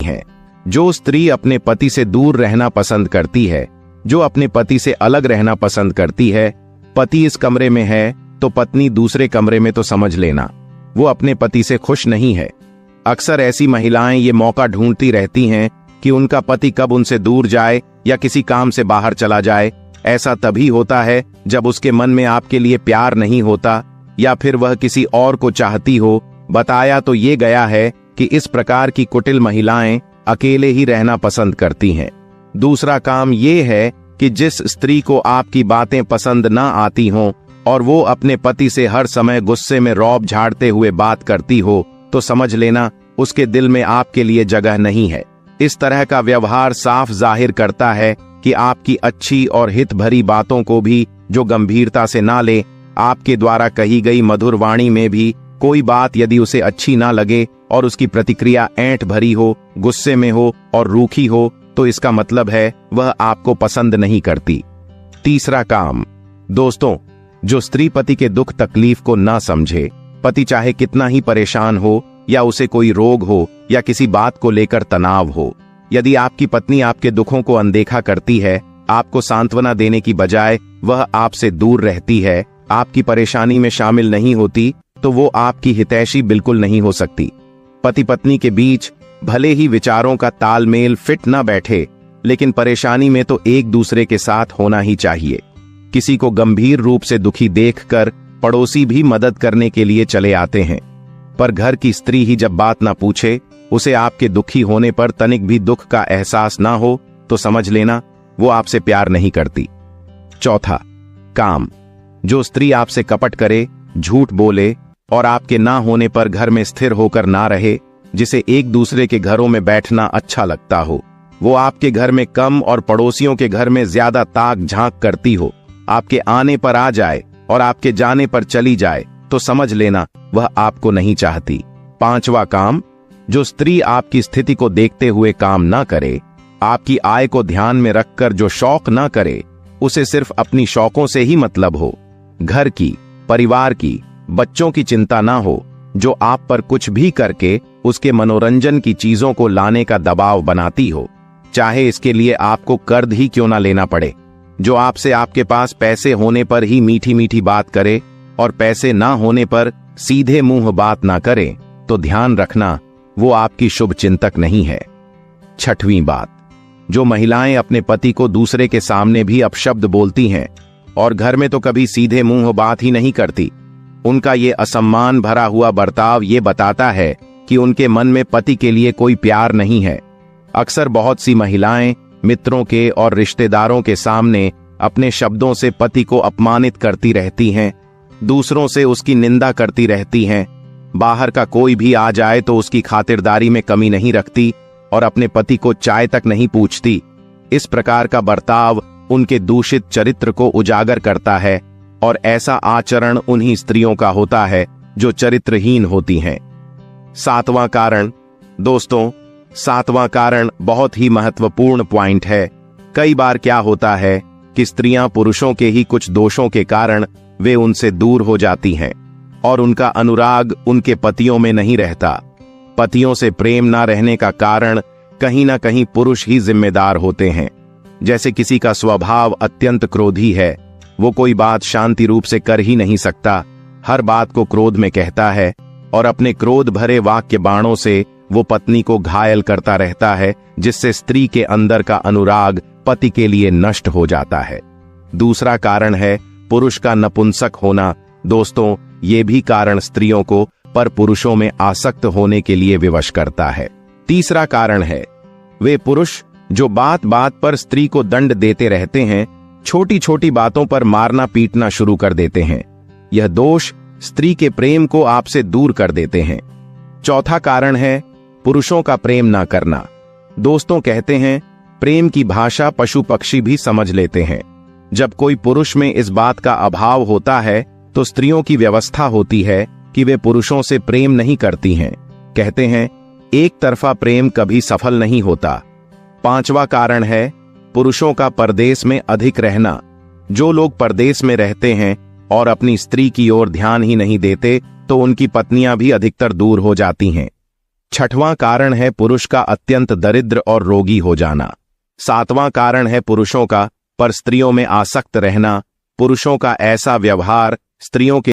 हैं। जो स्त्री अपने पति से दूर रहना पसंद करती है, जो अपने पति से अलग रहना पसंद करती है, पति इस कमरे में है तो पत्नी दूसरे कमरे में, तो समझ लेना वो अपने पति से खुश नहीं है। अक्सर ऐसी महिलाएं ये मौका ढूंढती रहती हैं कि उनका पति कब उनसे दूर जाए या किसी काम से बाहर चला जाए। ऐसा तभी होता है जब उसके मन में आपके लिए प्यार नहीं होता या फिर वह किसी और को चाहती हो। बताया तो ये गया है कि इस प्रकार की कुटिल महिलाएं अकेले ही रहना पसंद करती हैं। दूसरा काम ये है कि जिस स्त्री को आपकी बातें पसंद ना आती हों और वो अपने पति से हर समय गुस्से में रौब झाड़ते हुए बात करती हो, तो समझ लेना उसके दिल में आपके लिए जगह नहीं है। इस तरह का व्यवहार साफ जाहिर करता है कि आपकी अच्छी और हित भरी बातों को भी जो गंभीरता से ना ले, आपके द्वारा कही गई मधुर वाणी में भी कोई बात यदि उसे अच्छी ना लगे और उसकी प्रतिक्रिया ऐंठ भरी हो, गुस्से में हो और रूखी हो, तो इसका मतलब है वह आपको पसंद नहीं करती। तीसरा काम, दोस्तों, जो स्त्री पति के दुख तकलीफ को ना समझे, पति चाहे कितना ही परेशान हो या उसे कोई रोग हो या किसी बात को लेकर तनाव हो, यदि आपकी पत्नी आपके दुखों को अनदेखा करती है, आपको सांत्वना देने की बजाय वह आपसे दूर रहती है, आपकी परेशानी में शामिल नहीं होती, तो वो आपकी हितैषी बिल्कुल नहीं हो सकती। पति पत्नी के बीच भले ही विचारों का तालमेल फिट ना बैठे, लेकिन परेशानी में तो एक दूसरे के साथ होना ही चाहिए। किसी को गंभीर रूप से दुखी देखकर पड़ोसी भी मदद करने के लिए चले आते हैं, पर घर की स्त्री ही जब बात ना पूछे, उसे आपके दुखी होने पर तनिक भी दुख का एहसास ना हो, तो समझ लेना वो आपसे प्यार नहीं करती। चौथा काम, जो स्त्री आपसे कपट करे, झूठ बोले और आपके ना होने पर घर में स्थिर होकर ना रहे, जिसे एक दूसरे के घरों में बैठना अच्छा लगता हो, वो आपके घर में कम और पड़ोसियों के घर में ज्यादा ताक झांक करती हो, आपके आने पर आ जाए और आपके जाने पर चली जाए, तो समझ लेना वह आपको नहीं चाहती। पांचवा काम, जो स्त्री आपकी स्थिति को देखते हुए काम ना करे, आपकी आय को ध्यान में रखकर जो शौक ना करे, उसे सिर्फ अपनी शौकों से ही मतलब हो, घर की, परिवार की, बच्चों की चिंता ना हो, जो आप पर कुछ भी करके उसके मनोरंजन की चीजों को लाने का दबाव बनाती हो, चाहे इसके लिए आपको कर्ज ही क्यों ना लेना पड़े, जो आपसे आपके पास पैसे होने पर ही मीठी मीठी बात करे और पैसे ना होने पर सीधे मुंह बात ना करे, तो ध्यान रखना वो आपकी शुभ चिंतक नहीं है। छठवीं बात, जो महिलाएं अपने पति को दूसरे के सामने भी अपशब्द बोलती हैं और घर में तो कभी सीधे मुंह बात ही नहीं करती, उनका ये असम्मान भरा हुआ बर्ताव ये बताता है कि उनके मन में पति के लिए कोई प्यार नहीं है। अक्सर बहुत सी महिलाएं मित्रों के और रिश्तेदारों के सामने अपने शब्दों से पति को अपमानित करती रहती हैं, दूसरों से उसकी निंदा करती रहती हैं, बाहर का कोई भी आ जाए तो उसकी खातिरदारी में कमी नहीं रखती और अपने पति को चाय तक नहीं पूछती। इस प्रकार का बर्ताव उनके दूषित चरित्र को उजागर करता है और ऐसा आचरण उन्हीं स्त्रियों का होता है जो चरित्रहीन होती हैं। सातवां कारण, दोस्तों, सातवां कारण बहुत ही महत्वपूर्ण पॉइंट है। कई बार क्या होता है कि स्त्रियां पुरुषों के ही कुछ दोषों के कारण वे उनसे दूर हो जाती हैं और उनका अनुराग उनके पतियों में नहीं रहता। पतियों से प्रेम ना रहने का कारण कहीं ना कहीं पुरुष ही जिम्मेदार होते हैं। जैसे किसी का स्वभाव अत्यंत क्रोधी है, वो कोई बात शांति रूप से कर ही नहीं सकता, हर बात को क्रोध में कहता है और अपने क्रोध भरे वाक्य बाणों से वो पत्नी को घायल करता रहता है, जिससे स्त्री के अंदर का अनुराग पति के लिए नष्ट हो जाता है। दूसरा कारण है पुरुष का नपुंसक होना। दोस्तों, ये भी कारण स्त्रियों को पर पुरुषों में आसक्त होने के लिए विवश करता है। तीसरा कारण है वे पुरुष जो बात बात पर स्त्री को दंड देते रहते हैं, छोटी छोटी बातों पर मारना पीटना शुरू कर देते हैं। यह दोष स्त्री के प्रेम को आपसे दूर कर देते हैं। चौथा कारण है पुरुषों का प्रेम ना करना। दोस्तों, कहते हैं प्रेम की भाषा पशु पक्षी भी समझ लेते हैं। जब कोई पुरुष में इस बात का अभाव होता है तो स्त्रियों की व्यवस्था होती है कि वे पुरुषों से प्रेम नहीं करती हैं। कहते हैं एक तरफा प्रेम कभी सफल नहीं होता। पांचवा कारण है पुरुषों का परदेश में अधिक रहना। जो लोग परदेश में रहते हैं और अपनी स्त्री की ओर ध्यान ही नहीं देते, तो उनकी पत्नियां भी अधिकतर दूर हो जाती हैं। छठवां कारण है पुरुष का अत्यंत दरिद्र और रोगी हो जाना। सातवां कारण है पुरुषों का पर स्त्रियों में आसक्त रहना। पुरुषों का ऐसा व्यवहार स्त्रियों के